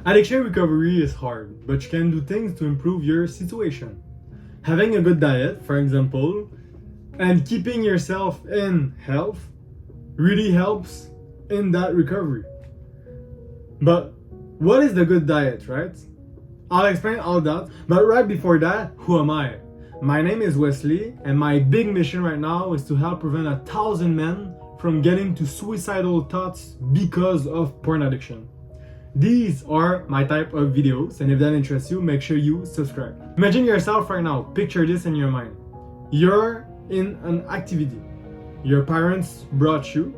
Addiction recovery is hard, but you can do things to improve your situation. Having a good diet, for example, and keeping yourself in health really helps in that recovery. But what is the good diet, right? I'll explain all that, but right before that, who am I? My name is Wesley, and my big mission right now is to help prevent 1,000 men from getting to suicidal thoughts because of porn addiction. These are my type of videos, and if that interests you, make sure you subscribe. Imagine yourself right now, picture this in your mind. You're in an activity. Your parents brought you,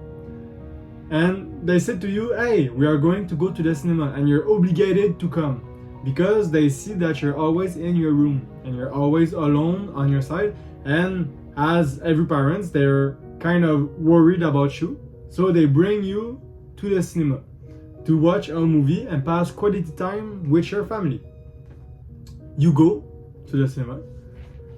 and they said to you, hey, we are going to go to the cinema, and you're obligated to come because they see that you're always in your room and you're always alone on your side, and as every parent, they're kind of worried about you, so they bring you to the cinema to watch a movie and pass quality time with your family. You go to the cinema,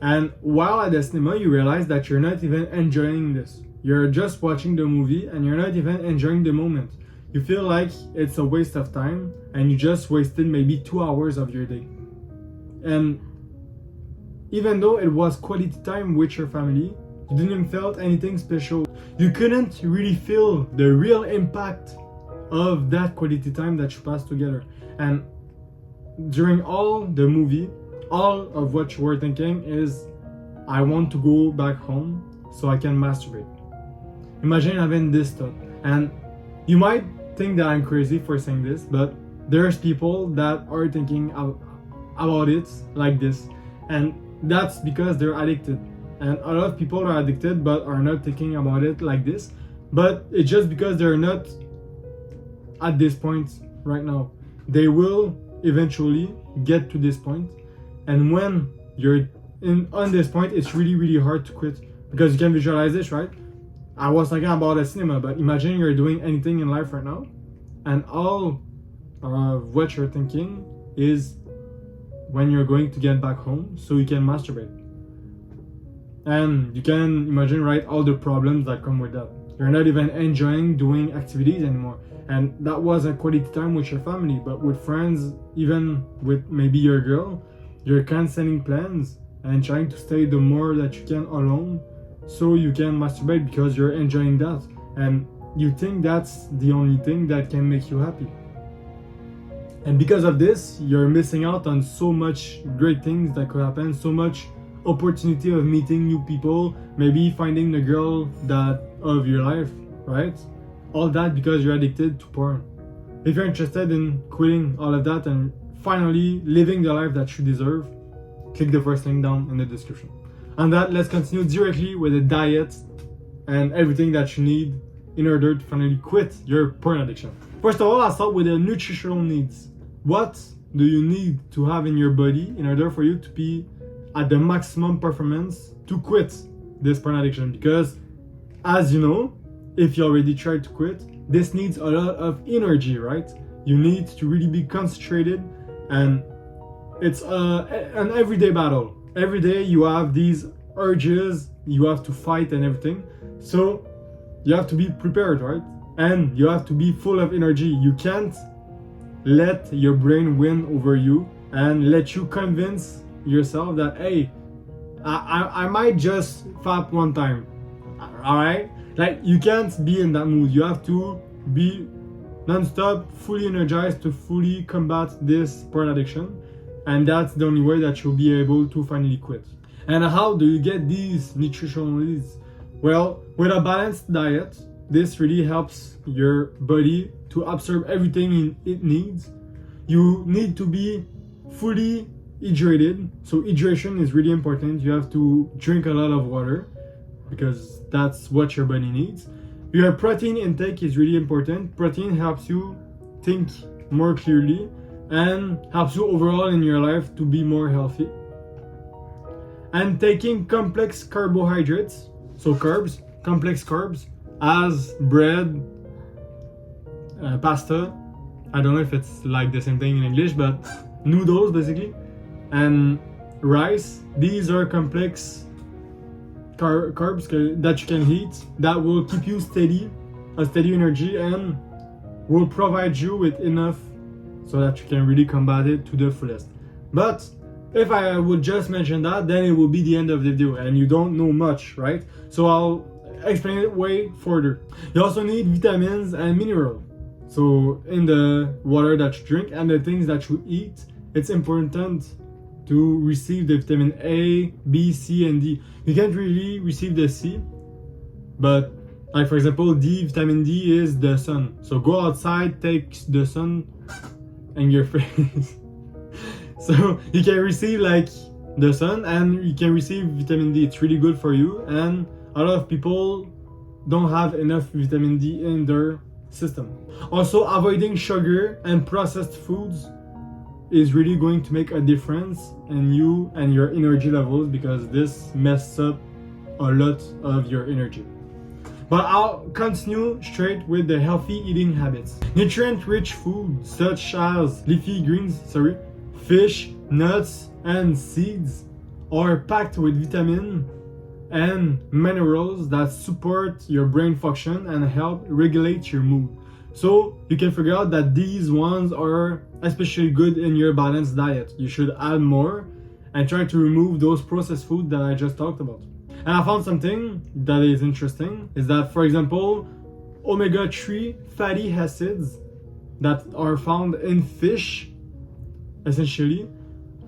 and while at the cinema, you realize that you're not even enjoying this. You're just watching the movie and you're not even enjoying the moment. You feel like it's a waste of time and you just wasted maybe 2 hours of your day. And even though it was quality time with your family, you didn't feel anything special. You couldn't really feel the real impact of that quality time that you passed together. And during all the movie, all of what you were thinking is, I want to go back home so I can masturbate. Imagine having this thought. And you might think that I'm crazy for saying this, but there's people that are thinking about it like this. And that's because they're addicted. And a lot of people are addicted but are not thinking about it like this. But it's just because they're not at this point right now. They will eventually get to this point, and when you're on this point, it's really hard to quit, because you can visualize this, right? I was talking about a cinema, but imagine you're doing anything in life right now, and all of what you're thinking is when you're going to get back home so you can masturbate. And you can imagine, right, all the problems that come with that. You're not even enjoying doing activities anymore. And that was a quality time with your family, but with friends, even with maybe your girl, you're canceling plans and trying to stay the more that you can alone so you can masturbate because you're enjoying that. And you think that's the only thing that can make you happy. And because of this, you're missing out on so much great things that could happen, so much opportunity of meeting new people, maybe finding the girl that of your life, right? All that because you're addicted to porn. If you're interested in quitting all of that and finally living the life that you deserve, click the first link down in the description. On that, let's continue directly with the diet and everything that you need in order to finally quit your porn addiction. First of all, I'll start with the nutritional needs. What do you need to have in your body in order for you to be at the maximum performance to quit this porn addiction? Because as you know, if you already tried to quit, this needs a lot of energy, right? You need to really be concentrated, and it's an everyday battle. Every day you have these urges, you have to fight and everything. So you have to be prepared, right? And you have to be full of energy. You can't let your brain win over you and let you convince yourself that, hey, I might just fap one time, all right? Like, you can't be in that mood. You have to be non-stop, fully energized to fully combat this porn addiction. And that's the only way that you'll be able to finally quit. And how do you get these nutritional needs? Well, with a balanced diet, this really helps your body to absorb everything it needs. You need to be fully hydrated. So hydration is really important. You have to drink a lot of water because that's what your body needs. Your protein intake is really important. Protein helps you think more clearly and helps you overall in your life to be more healthy. And taking complex carbohydrates, so carbs, complex carbs, as bread, pasta, I don't know if it's like the same thing in English, but noodles basically, and rice. These are complex carbs that you can eat that will keep you steady, a steady energy, and will provide you with enough so that you can really combat it to the fullest. But if I would just mention that, then it will be the end of the video and you don't know much, right? So I'll explain it way further. You also need vitamins and minerals. So in the water that you drink and the things that you eat, it's important to receive the vitamin A, B, C, and D. You can't really receive the C, but like for example, vitamin D is the sun. So go outside, take the sun in your face. So you can receive like the sun and you can receive vitamin D. It's really good for you, and a lot of people don't have enough vitamin D in their system. Also, avoiding sugar and processed foods is really going to make a difference in you and your energy levels, because this messes up a lot of your energy. But I'll continue straight with the healthy eating habits. Nutrient-rich food such as leafy greens, fish, nuts, and seeds are packed with vitamin and minerals that support your brain function and help regulate your mood. So you can figure out that these ones are especially good in your balanced diet. You should add more and try to remove those processed food that I just talked about. And I found something that is interesting, is that, for example, omega-3 fatty acids that are found in fish, essentially,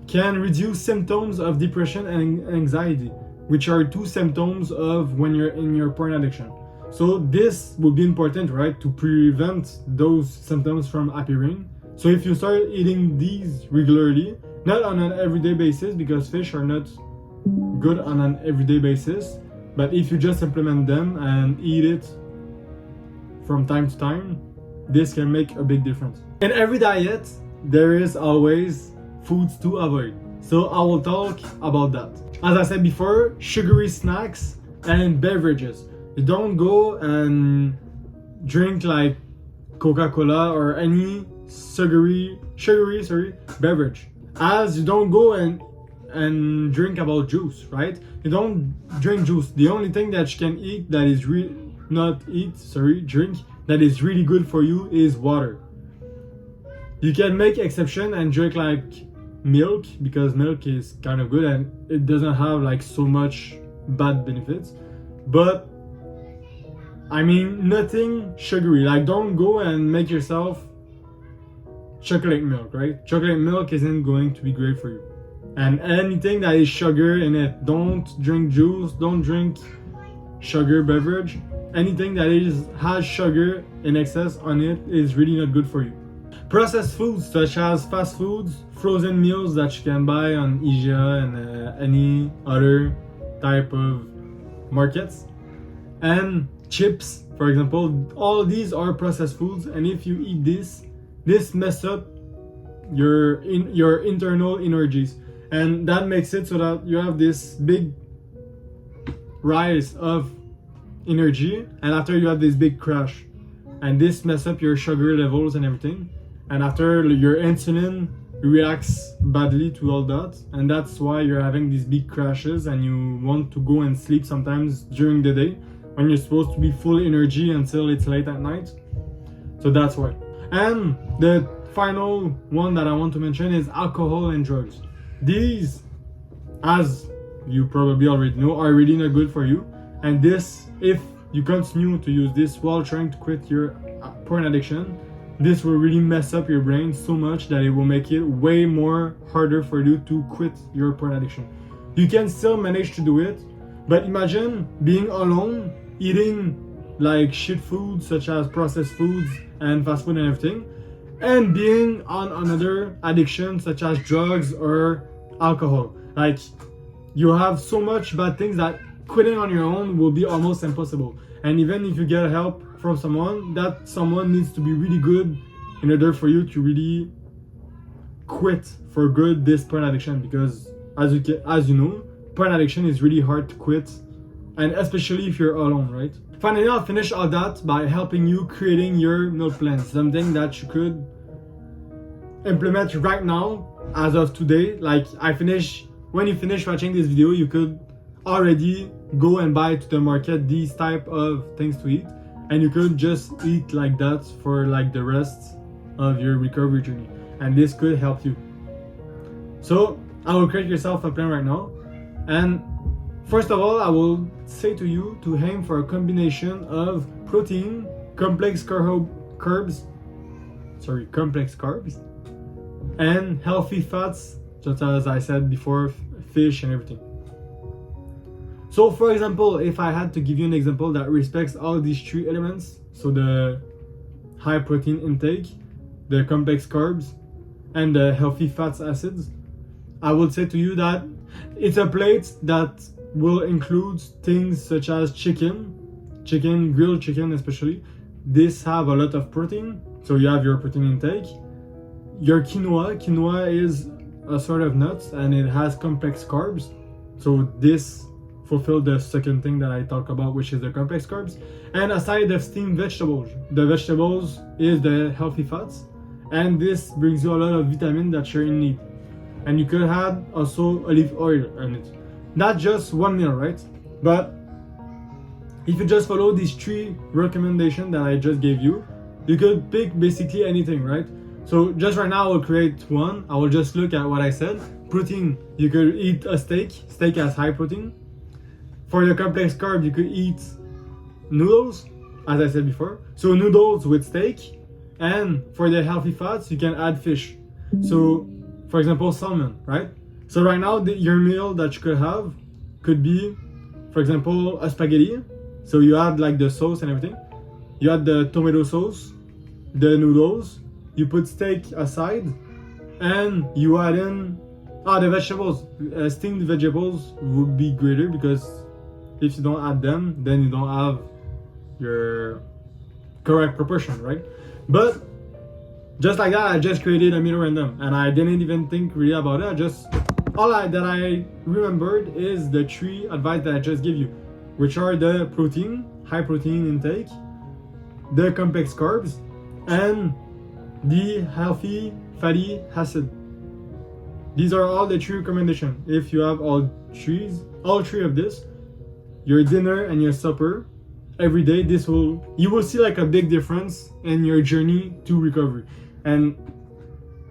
can reduce symptoms of depression and anxiety, which are two symptoms of when you're in your porn addiction. So this will be important, right, to prevent those symptoms from appearing. So if you start eating these regularly, not on an everyday basis, because fish are not good on an everyday basis, but if you just implement them and eat it from time to time, this can make a big difference. In every diet, there is always foods to avoid. So I will talk about that. As I said before, sugary snacks and beverages. You don't go and drink like Coca-Cola or any sugary beverage. As you don't go and drink about juice, right? You don't drink juice. The only thing that you can eat that is drink that is really good for you is water. You can make exception and drink like milk, because milk is kind of good and it doesn't have like so much bad benefits. But I mean, nothing sugary. Like, don't go and make yourself chocolate milk, right? Chocolate milk isn't going to be great for you. And anything that is sugar in it, don't drink juice, don't drink sugar beverage. Anything that has sugar in excess on it is really not good for you. Processed foods such as fast foods, frozen meals that you can buy on IGA and any other type of markets, and chips, for example, all these are processed foods, and if you eat this messes up your internal energies, and that makes it so that you have this big rise of energy, and after you have this big crash, and this messes up your sugar levels and everything, and after your insulin reacts badly to all that, and that's why you're having these big crashes and you want to go and sleep sometimes during the day when you're supposed to be full energy until it's late at night. So that's why. And the final one that I want to mention is alcohol and drugs. These, as you probably already know, are really not good for you. And this, if you continue to use this while trying to quit your porn addiction, this will really mess up your brain so much that it will make it way more harder for you to quit your porn addiction. You can still manage to do it, but imagine being alone, eating like shit food such as processed foods and fast food and everything, and being on another addiction such as drugs or alcohol. Like, you have so much bad things that quitting on your own will be almost impossible. And even if you get help from someone, that someone needs to be really good in order for you to really quit for good this porn addiction, because as you know, porn addiction is really hard to quit, and especially if you're alone, right? Finally, I'll finish all that by helping you creating your meal plan, something that you could implement right now as of today. Like, when you finish watching this video, you could already go and buy to the market these type of things to eat, and you could just eat like that for like the rest of your recovery journey. and this could help you. So I will create yourself a plan right now, and first of all I will say to you to aim for a combination of protein, complex carbs, and healthy fats, just as I said before, fish and everything. So for example, if I had to give you an example that respects all these three elements, so the high protein intake, the complex carbs, and the healthy fats acids, I would say to you that it's a plate that will include things such as chicken, grilled chicken especially. This have a lot of protein, so you have your protein intake. Your quinoa is a sort of nut and it has complex carbs, so this fulfill the second thing that I talk about, which is the complex carbs. And aside of steamed vegetables, the vegetables is the healthy fats, and this brings you a lot of vitamin that you're in need. And you could add also olive oil in it. Not just one meal, right? But if you just follow these three recommendations that I just gave you, you could pick basically anything, right? So just right now I will create one. I will just look at what I said. Protein, you could eat a steak has high protein. For the complex carb, you could eat noodles, as I said before. So noodles with steak. And for the healthy fats, you can add fish. So, for example, salmon, right? So right now, your meal that you could have could be, for example, a spaghetti. So you add like the sauce and everything. You add the tomato sauce, the noodles. You put steak aside, and you add in the vegetables. Steamed vegetables would be greater, because if you don't add them, then you don't have your correct proportion, right? But just like that, I just created a meal random, and I didn't even think really about it. That I remembered is the three advice that I just gave you, which are the protein, high protein intake, the complex carbs, and the healthy fatty acid. These are all the three recommendations. If you have all three of this, your dinner and your supper every day, you will see like a big difference in your journey to recovery. And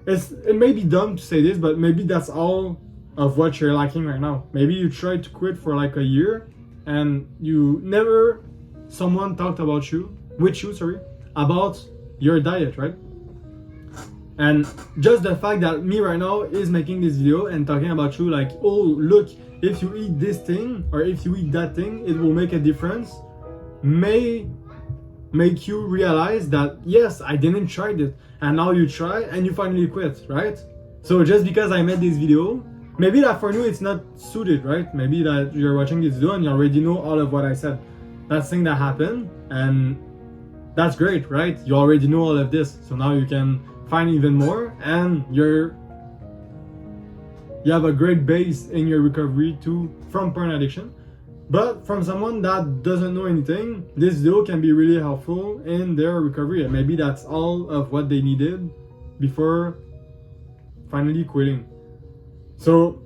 it may be dumb to say this, but maybe that's all of what you're lacking right now. Maybe you tried to quit for like a year and someone talked about about your diet, right? And just the fact that me right now is making this video and talking about you, like, oh look, if you eat this thing or if you eat that thing, it will make a difference, may make you realize that yes, I didn't try it, and now you try and you finally quit, right? So just because I made this video, maybe that for you it's not suited, right? Maybe that you're watching this video and you already know all of what I said. That's thing that happened, and that's great, right? You already know all of this, so now you can find even more, and you have a great base in your recovery from porn addiction. But from someone that doesn't know anything, this video can be really helpful in their recovery, and maybe that's all of what they needed before finally quitting. So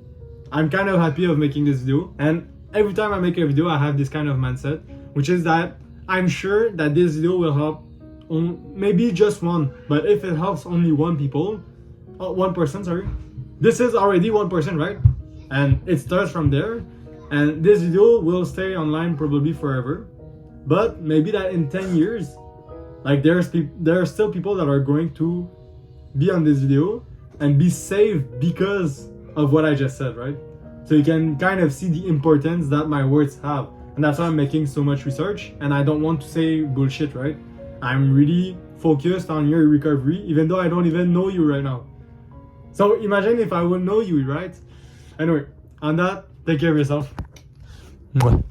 I'm kind of happy of making this video, and every time I make a video I have this kind of mindset, which is that I'm sure that this video will help maybe just one, but if it helps only one person, this is already 1%, right? And it starts from there, and this video will stay online probably forever. But maybe that in 10 years, like there are still people that are going to be on this video and be saved because of what I just said, right? So you can kind of see the importance that my words have, and that's why I'm making so much research, and I don't want to say bullshit, right? I'm really focused on your recovery, even though I don't even know you right now. So imagine if I would know you, right? Anyway, on that, take care of yourself. Mwah.